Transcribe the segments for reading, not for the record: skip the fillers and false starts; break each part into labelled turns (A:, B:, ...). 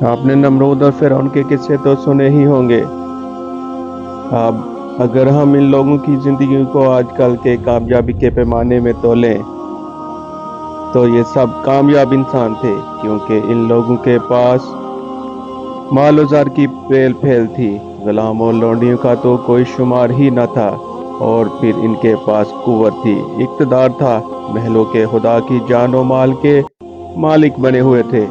A: आपने नमरूद और फिरौन के किस्से तो सुने ही होंगे। अब अगर हम इन लोगों की जिंदगी को आजकल के कामयाबी के पैमाने में तोलें तो ये सब कामयाब इंसान थे, क्योंकि इन लोगों के पास माल और ज़र की पेल फेल थी। गुलाम और लौंडियों का तो कोई शुमार ही न था, और फिर इनके पास कुव्वत थी, इक़्तिदार था, महलों के खुदा की जान और माल के मालिक बने हुए थे।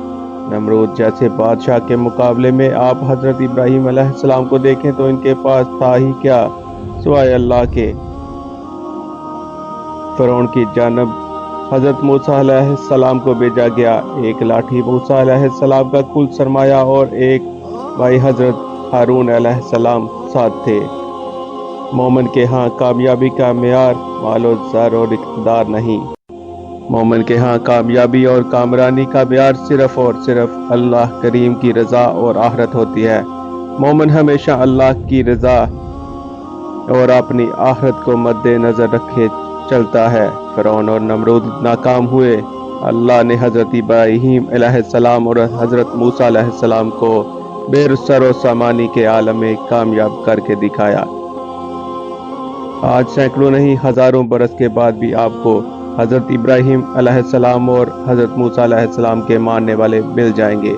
A: नमरूद जैसे बादशाह के मुकाबले में आप हजरत इब्राहीम अलैहिस्सलाम को देखें तो इनके पास था ही क्या सिवाय अल्लाह के। फिरौन की जानब हजरत मूसा अलैहिस्सलाम को भेजा गया। एक लाठी मूसा अलैहिस्सलाम का कुल सरमाया और एक भाई हजरत हारून अलैहिस्सलाम साथ थे। मोमिन के यहाँ कामयाबी का मेयार माल और ज़र और इक़्तिदार नहीं। मोमिन के यहाँ कामयाबी और कामरानी का मेयार सिर्फ और सिर्फ अल्लाह करीम की रज़ा और आखिरत होती है। मोमिन हमेशा अल्लाह की रज़ा और अपनी आखिरत को मद्देनजर रखे चलता है। फिरौन और नमरूद नाकाम हुए। अल्लाह ने हजरत इब्राहीम अलैहिस्सलाम और हजरत मूसा अलैहिस्सलाम को बेरुसर और सामानी के आलम में कामयाब करके दिखाया। आज सैकड़ों नहीं हजारों बरस के बाद भी आपको हजरत इब्राहीम अलैहिस्सलाम और हजरत मूसा अलैहिस्सलाम के मानने वाले मिल जाएंगे,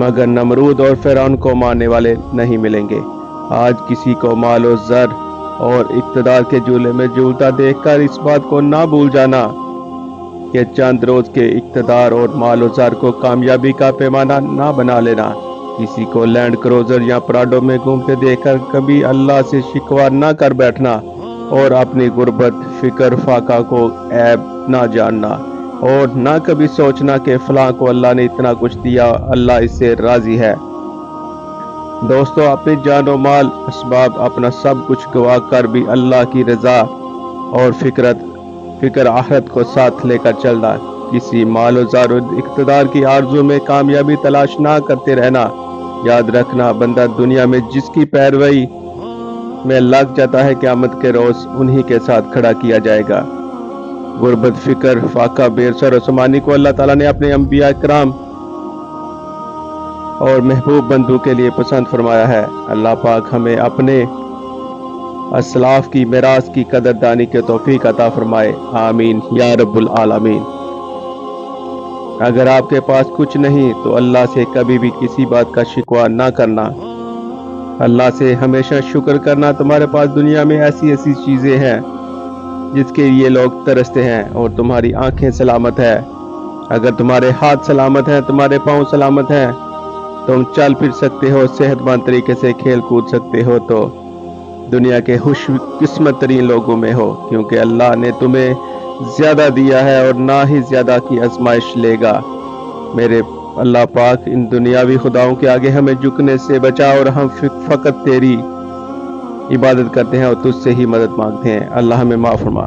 A: मगर नमरूद और फिरौन को मानने वाले नहीं मिलेंगे। आज किसी को माल और ज़र और इक़्तिदार के झूले में झूलता देखकर इस बात को ना भूल जाना कि चंद रोज के इक़्तिदार और माल और ज़र को कामयाबी का पैमाना ना बना लेना। किसी को लैंड क्रूजर या प्राडो में घूमते देखकर कभी अल्लाह से शिकवा ना कर बैठना, और अपनी गुर्बत फिक्र फाका को ऐब ना जानना, और ना कभी सोचना कि फलां को अल्लाह ने इतना कुछ दिया, अल्लाह इससे राजी है। दोस्तों, अपनी जान और माल असबाब अपना सब कुछ गवा कर भी अल्लाह की रजा और फिक्र आखिरत को साथ लेकर चलना। किसी माल और ज़र और इक़्तिदार की आरज़ू में कामयाबी तलाश ना करते रहना। याद रखना, बंदा दुनिया में जिसकी पैरवी में लग जाता है, क़यामत के रोज़ उन्हीं के साथ खड़ा किया जाएगा। गुर्बत फिक्र फाका बेरसर और समानी को अल्लाह ताला ने अपने अंबिया इकराम और महबूब बंदू के लिए पसंद फरमाया है। अल्लाह पाक हमें अपने असलाफ की मिरास की कदरदानी के तौफीक अता फरमाए। आमीन या रब्बुल आलमीन। अगर आपके पास कुछ नहीं तो अल्लाह से कभी भी किसी बात का शिकवा ना करना। अल्लाह से हमेशा शुक्र करना। तुम्हारे पास दुनिया में ऐसी ऐसी चीजें हैं जिसके लिए लोग तरसते हैं, और तुम्हारी आंखें सलामत है। अगर तुम्हारे हाथ सलामत हैं, तुम्हारे पाँव सलामत हैं, तुम चल फिर सकते हो, सेहतमंद तरीके से खेल कूद सकते हो, तो दुनिया के खुशकिस्मत तरीन लोगों में हो, क्योंकि अल्लाह ने तुम्हें ज्यादा दिया है और ना ही ज्यादा की आजमाइश लेगा। मेरे अल्लाह पाक इन दुनियावी खुदाओं के आगे हमें झुकने से बचा, और हम फकत तेरी इबादत करते हैं और तुझसे ही मदद मांगते हैं। अल्लाह हमें माफ फरमा।